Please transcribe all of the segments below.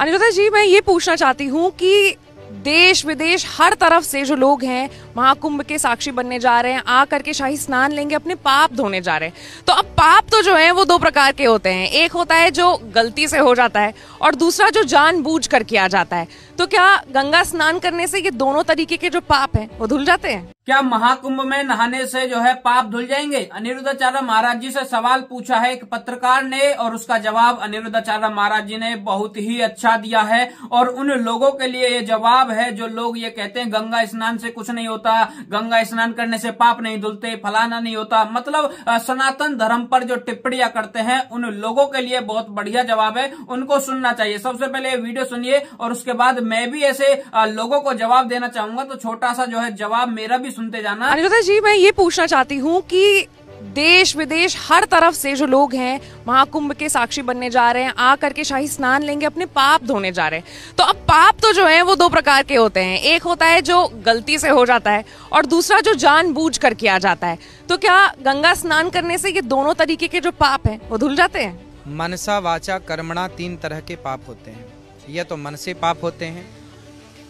अनिरुद्धा जी, मैं ये पूछना चाहती हूँ कि देश विदेश हर तरफ से जो लोग हैं महाकुंभ के साक्षी बनने जा रहे हैं, आ करके शाही स्नान लेंगे, अपने पाप धोने जा रहे हैं। तो अब पाप तो जो है वो दो प्रकार के होते हैं, एक होता है जो गलती से हो जाता है और दूसरा जो जानबूझ कर किया जाता है। तो क्या गंगा स्नान करने से ये दोनों तरीके के जो पाप हैं वो धुल जाते हैं? क्या महाकुंभ में नहाने से जो है पाप धुल जाएंगे? अनिरुद्धाचार्य महाराज जी से सवाल पूछा है एक पत्रकार ने और उसका जवाब अनिरुद्धाचार्य महाराज जी ने बहुत ही अच्छा दिया है। और उन लोगों के लिए ये जवाब है जो लोग ये कहते हैं गंगा स्नान से कुछ नहीं होता, गंगा स्नान करने से पाप नहीं धुलते, फलाना नहीं होता, मतलब सनातन धर्म पर जो टिप्पणियां करते हैं उन लोगों के लिए बहुत बढ़िया जवाब है, उनको सुनना चाहिए। सबसे पहले वीडियो सुनिए और उसके बाद मैं भी ऐसे लोगों को जवाब देना चाहूंगा, तो छोटा सा जो है जवाब मेरा भी सुनते जाना। अनिरुद्धा जी, मैं ये पूछना चाहती हूँ कि देश विदेश हर तरफ से जो लोग हैं महाकुंभ के साक्षी बनने जा रहे हैं, आ करके शाही स्नान लेंगे, अपने पाप धोने जा रहे हैं। तो अब पाप तो जो है वो दो प्रकार के होते हैं, एक होता है जो गलती से हो जाता है और दूसरा जो जानबूझ कर किया जाता है। तो क्या गंगा स्नान करने से ये दोनों तरीके के जो पाप हैं वो धुल जाते हैं? मनसा वाचा कर्मणा तीन तरह के पाप होते हैं। या तो मन से पाप होते हैं,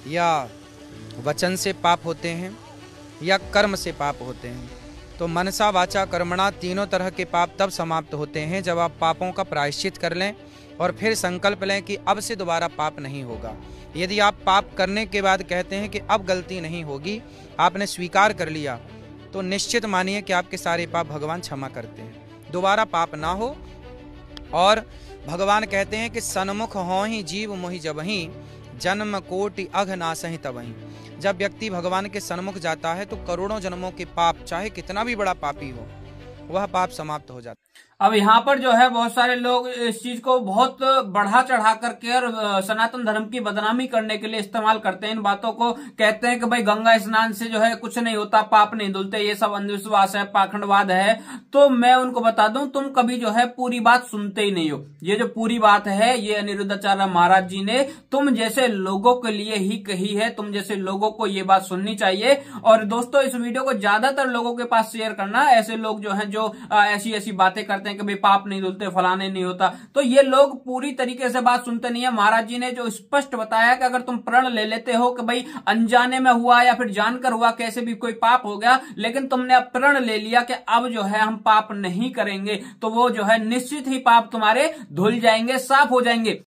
या वचन से पाप होते हैं, या कर्म से पाप होते हैं। तो मनसा वाचा कर्मणा तीनों तरह के पाप तब समाप्त होते हैं जब आप पापों का प्रायश्चित कर लें और फिर संकल्प लें कि अब से दोबारा पाप नहीं होगा। यदि आप पाप करने के बाद कहते हैं कि अब गलती नहीं होगी, आपने स्वीकार कर लिया, तो निश्चित मानिए कि आपके सारे पाप भगवान क्षमा करते हैं, दोबारा पाप ना हो। और भगवान कहते हैं कि सन्मुख हों ही जीव मोहि जबहि, जन्म कोटि अघ नासहि तबहि। जब व्यक्ति भगवान के सन्मुख जाता है तो करोड़ों जन्मों के पाप, चाहे कितना भी बड़ा पापी हो, वह पाप समाप्त हो जाता है। अब यहाँ पर जो है बहुत सारे लोग इस चीज को बहुत बढ़ा चढ़ा करके और सनातन धर्म की बदनामी करने के लिए इस्तेमाल करते हैं इन बातों को। कहते हैं कि भाई गंगा स्नान से जो है कुछ नहीं होता, पाप नहीं धुलते, ये सब अंधविश्वास है, पाखंडवाद है। तो मैं उनको बता दूं, तुम कभी जो है पूरी बात सुनते ही नहीं हो। ये जो पूरी बात है ये अनिरुद्धाचार्य महाराज जी ने तुम जैसे लोगों के लिए ही कही है, तुम जैसे लोगों को ये बात सुननी चाहिए। और दोस्तों, इस वीडियो को ज्यादातर लोगों के पास शेयर करना। ऐसे लोग जो है जो ऐसी ऐसी बातें करते हैं कि भाई पाप नहीं धुलते, फलाने नहीं होता, तो ये लोग पूरी तरीके से बात सुनते नहीं है। महाराज जी ने जो स्पष्ट बताया कि अगर तुम प्रण ले लेते हो कि भाई अनजाने में हुआ या फिर जानकर हुआ, कैसे भी कोई पाप हो गया, लेकिन तुमने अब प्रण ले लिया कि अब जो है हम पाप नहीं करेंगे, तो वो जो है निश्चित ही पाप तुम्हारे धुल जाएंगे, साफ हो जाएंगे।